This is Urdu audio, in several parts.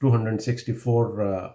264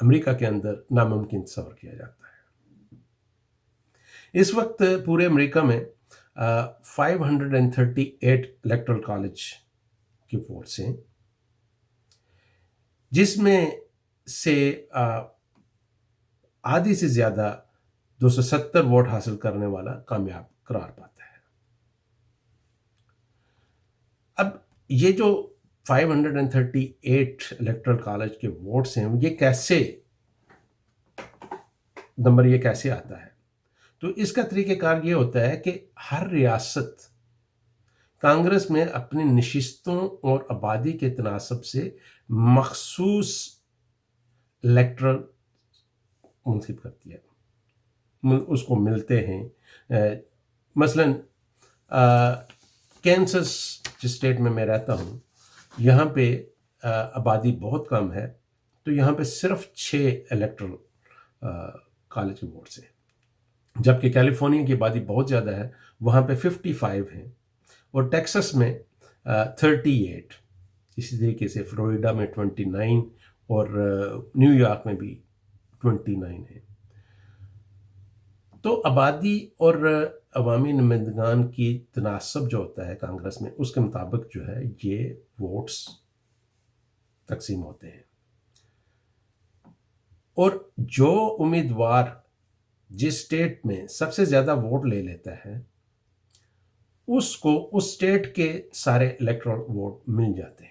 امریکہ کے اندر ناممکن تصور کیا جاتا ہے۔ اس وقت پورے امریکہ میں 538 الیکٹرل کالج کی ووٹس ہیں، جس میں سے آدھی سے زیادہ 270 ووٹ حاصل کرنے والا کامیاب قرار پاتا ہے۔ اب یہ جو 538 الیکٹرل کالج کے ووٹس ہیں، یہ کیسے آتا ہے؟ تو اس کا طریقہ کار یہ ہوتا ہے کہ ہر ریاست کانگریس میں اپنی نشستوں اور آبادی کے تناسب سے مخصوص الیکٹرل منتخب کرتی ہے، اس کو ملتے ہیں۔ مثلا کینسس جس اسٹیٹ میں رہتا ہوں، یہاں پہ آبادی بہت کم ہے، تو یہاں پہ صرف 6 الیکٹرل کالج کے ووٹس ہیں، جبکہ کیلیفورنیا کی آبادی بہت زیادہ ہے، وہاں پہ 55 ہیں، اور ٹیکسس میں 38، اسی طریقے سے فلوریڈا میں 29 اور نیو یارک میں بھی 29 ہیں۔ تو آبادی اور عوامی نمائندگان کی تناسب جو ہوتا ہے کانگریس میں، اس کے مطابق جو ہے یہ ووٹس تقسیم ہوتے ہیں، اور جو امیدوار جس اسٹیٹ میں سب سے زیادہ ووٹ لے لیتا ہے، اس کو اس اسٹیٹ کے سارے الیکٹرل ووٹ مل جاتے ہیں۔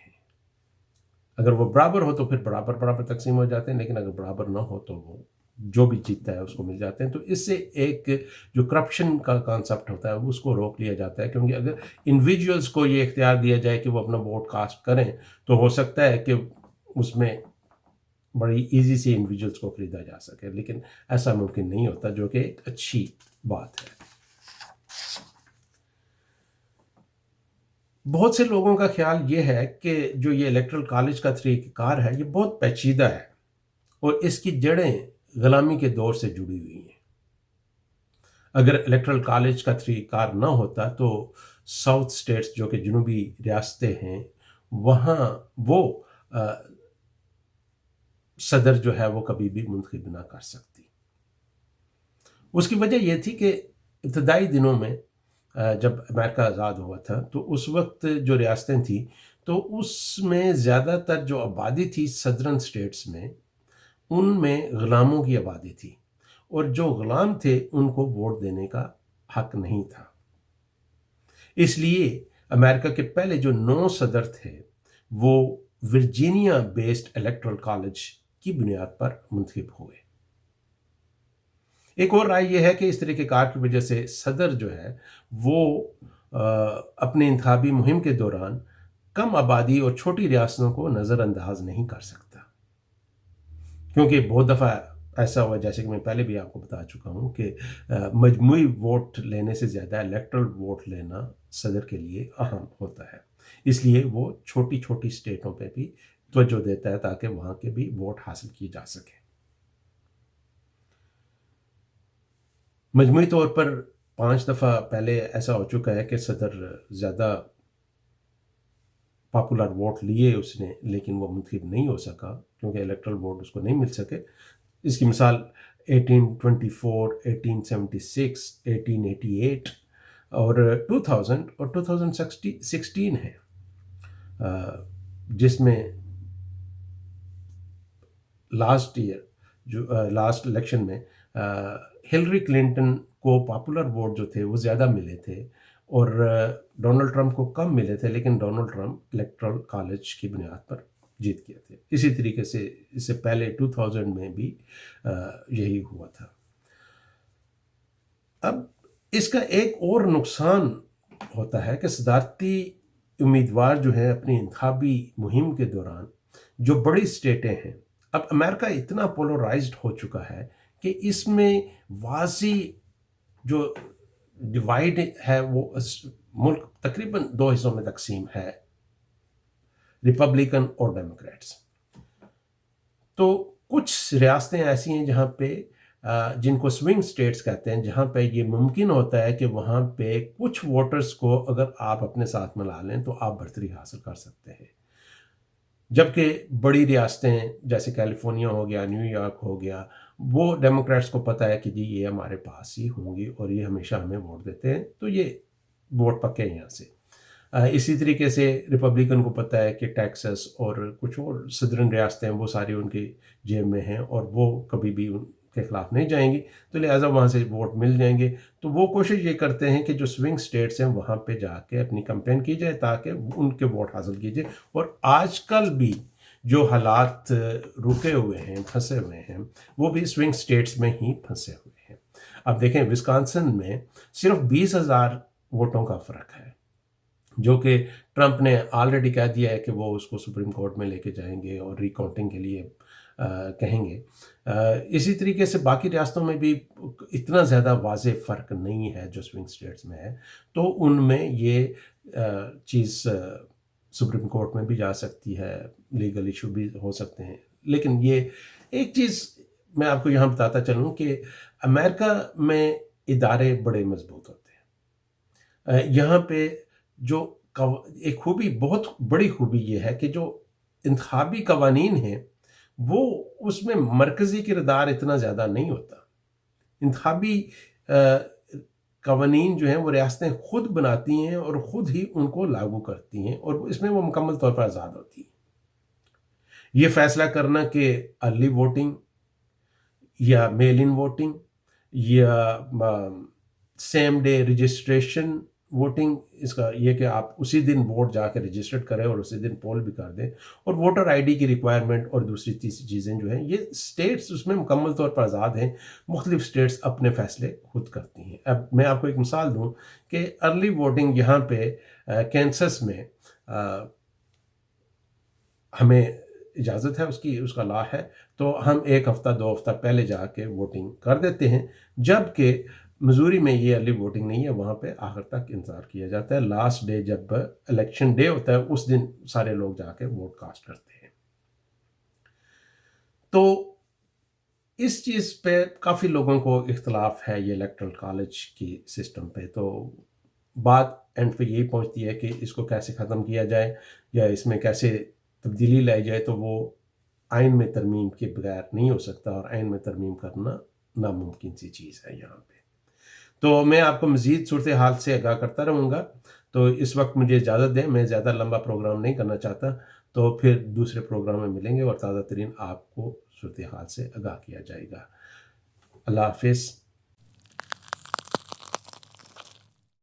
اگر وہ برابر ہو تو پھر برابر تقسیم ہو جاتے ہیں، لیکن اگر برابر نہ ہو تو وہ جو بھی جیتتا ہے اس کو مل جاتے ہیں۔ تو اس سے ایک جو کرپشن کا کانسیپٹ ہوتا ہے اس کو روک لیا جاتا ہے، کیونکہ اگر انڈیویجولز کو یہ اختیار دیا جائے کہ وہ اپنا ووٹ کاسٹ کریں، تو ہو سکتا ہے کہ اس میں بڑی ایزی سے انڈیویجولز کو خریدا جا سکے، لیکن ایسا ممکن نہیں ہوتا، جو کہ ایک اچھی بات ہے۔ بہت سے لوگوں کا خیال یہ ہے کہ جو یہ الیکٹرل کالج کا طریقہ کار ہے یہ بہت پیچیدہ ہے، اور اس کی جڑیں غلامی کے دور سے جڑی ہوئی ہیں۔ اگر الیکٹرل کالج کا طریقہ کار نہ ہوتا تو ساؤتھ اسٹیٹس جو کہ جنوبی ریاستیں ہیں، وہاں وہ صدر جو ہے وہ کبھی بھی منتخب نہ کر سکتی۔ اس کی وجہ یہ تھی کہ ابتدائی دنوں میں جب امریکہ آزاد ہوا تھا تو اس وقت جو ریاستیں تھیں تو اس میں زیادہ تر جو آبادی تھی صدرن اسٹیٹس میں، ان میں غلاموں کی آبادی تھی، اور جو غلام تھے ان کو ووٹ دینے کا حق نہیں تھا۔ اس لیے امریکہ کے پہلے جو 9 صدر تھے وہ ورجینیا بیسڈ الیکٹرل کالج کی بنیاد پر منتخب ہوئے۔ ایک اور رائے یہ ہے کہ اس طریقے کار کی وجہ سے صدر جو ہے وہ اپنے انتخابی مہم کے دوران کم آبادی اور چھوٹی ریاستوں کو نظر انداز نہیں کر سکتا، کیونکہ بہت دفعہ ایسا ہوا، جیسے کہ میں پہلے بھی آپ کو بتا چکا ہوں، کہ مجموعی ووٹ لینے سے زیادہ الیکٹرل ووٹ لینا صدر کے لیے اہم ہوتا ہے، اس لیے وہ چھوٹی چھوٹی اسٹیٹوں پہ بھی توجہ دیتا ہے تاکہ وہاں کے بھی ووٹ حاصل کیے جا سکے۔ مجموعی طور پر 5 دفعہ پہلے ایسا ہو چکا ہے کہ صدر زیادہ پاپولر ووٹ لیے اس نے، لیکن وہ منتخب نہیں ہو سکا کیونکہ الیکٹرل ووٹ اس کو نہیں مل سکے۔ اس کی مثال 1824، 1876، 1888 اور 2000 اور 2016 ہے، جس میں لاسٹ الیکشن میں ہلری کلنٹن کو پاپولر ووٹ جو تھے وہ زیادہ ملے تھے، اور ڈونلڈ ٹرمپ کو کم ملے تھے، لیکن ڈونلڈ ٹرمپ الیکٹرل کالج کی بنیاد پر جیت گئے تھے۔ اسی طریقے سے اس سے پہلے 2000 میں بھی یہی ہوا تھا۔ اب اس کا ایک اور نقصان ہوتا ہے کہ صدارتی امیدوار جو ہیں اپنی انتخابی مہم کے دوران جو بڑی اسٹیٹیں ہیں، اب امریکہ اتنا پولرائزڈ ہو چکا ہے کہ اس میں واضح جو ڈیوائڈ ہے، وہ ملک تقریباً 2 حصوں میں تقسیم ہے، ریپبلکن اور ڈیموکریٹس۔ تو کچھ ریاستیں ایسی ہیں جہاں پہ جن کو سوئنگ سٹیٹس کہتے ہیں، جہاں پہ یہ ممکن ہوتا ہے کہ وہاں پہ کچھ ووٹرز کو اگر آپ اپنے ساتھ ملا لیں تو آپ برتری حاصل کر سکتے ہیں۔ جبکہ بڑی ریاستیں جیسے کیلیفورنیا ہو گیا، نیو یارک ہو گیا، وہ ڈیموکریٹس کو پتہ ہے کہ جی یہ ہمارے پاس ہی ہوں گی اور یہ ہمیشہ ہمیں ووٹ دیتے ہیں، تو یہ ووٹ پکے ہیں یہاں سے۔ اسی طریقے سے ریپبلکن کو پتہ ہے کہ ٹیکسس اور کچھ اور صدرن ریاستیں وہ ساری ان کی جیب میں ہیں اور وہ کبھی بھی ان کے خلاف نہیں جائیں گی، تو لہٰذا وہاں سے ووٹ مل جائیں گے۔ تو وہ کوشش یہ کرتے ہیں کہ جو سوئنگ سٹیٹس ہیں وہاں پہ جا کے اپنی کمپین کی جائے تاکہ ان کے ووٹ حاصل کیجیے۔ اور آج کل بھی جو حالات رکے ہوئے ہیں، پھنسے ہوئے ہیں، وہ بھی سوئنگ سٹیٹس میں ہی پھنسے ہوئے ہیں۔ اب دیکھیں وسکانسن میں صرف 20,000 ووٹوں کا فرق ہے، جو کہ ٹرمپ نے آلریڈی کہہ دیا ہے کہ وہ اس کو سپریم کورٹ میں لے کے جائیں گے اور ریکاؤنٹنگ کے لیے کہیں گے۔ اسی طریقے سے باقی ریاستوں میں بھی اتنا زیادہ واضح فرق نہیں ہے جو سوئنگ سٹیٹس میں ہے، تو ان میں یہ چیز سپریم کورٹ میں بھی جا سکتی ہے، لیگل ایشو بھی ہو سکتے ہیں۔ لیکن یہ ایک چیز میں آپ کو یہاں بتاتا چلوں کہ امریکہ میں ادارے بڑے مضبوط ہوتے ہیں۔ یہاں پہ جو ایک خوبی، بہت بڑی خوبی یہ ہے کہ جو انتخابی قوانین ہیں وہ اس میں مرکزی کردار اتنا زیادہ نہیں ہوتا۔ انتخابی قوانین جو ہیں وہ ریاستیں خود بناتی ہیں اور خود ہی ان کو لاگو کرتی ہیں، اور اس میں وہ مکمل طور پر آزاد ہوتی ہیں۔ یہ فیصلہ کرنا کہ ارلی ووٹنگ یا میل ان ووٹنگ یا سیم ڈے رجسٹریشن ووٹنگ، اس کا یہ کہ آپ اسی دن ووٹ جا کے رجسٹر کریں اور اسی دن پول بھی کر دیں، اور ووٹر آئی ڈی کی ریکوائرمنٹ اور دوسری تیسری چیزیں جو ہیں، یہ سٹیٹس اس میں مکمل طور پر آزاد ہیں۔ مختلف سٹیٹس اپنے فیصلے خود کرتی ہیں۔ اب میں آپ کو ایک مثال دوں کہ ارلی ووٹنگ یہاں پہ کینسس میں ہمیں اجازت ہے، اس کا لا ہے، تو ہم 1 ہفتہ 2 ہفتہ پہلے جا کے ووٹنگ کر دیتے ہیں، جبکہ مزوری میں یہ ارلی ووٹنگ نہیں ہے، وہاں پہ آخر تک انتظار کیا جاتا ہے۔ لاسٹ ڈے جب الیکشن ڈے ہوتا ہے اس دن سارے لوگ جا کے ووٹ کاسٹ کرتے ہیں۔ تو اس چیز پہ کافی لوگوں کو اختلاف ہے، یہ الیکٹرل کالج کی سسٹم پہ۔ تو بات اینڈ پہ یہی پہنچتی ہے کہ اس کو کیسے ختم کیا جائے یا اس میں کیسے تبدیلی لائی جائے، تو وہ آئین میں ترمیم کے بغیر نہیں ہو سکتا، اور آئین میں ترمیم کرنا ناممکن سی چیز ہے یہاں پہ۔ تو میں آپ کو مزید صورتحال سے آگاہ کرتا رہوں گا۔ تو اس وقت مجھے اجازت دیں، میں زیادہ لمبا پروگرام نہیں کرنا چاہتا، تو پھر دوسرے پروگرام میں ملیں گے اور تازہ ترین آپ کو صورتحال سے آگاہ کیا جائے گا۔ اللہ حافظ۔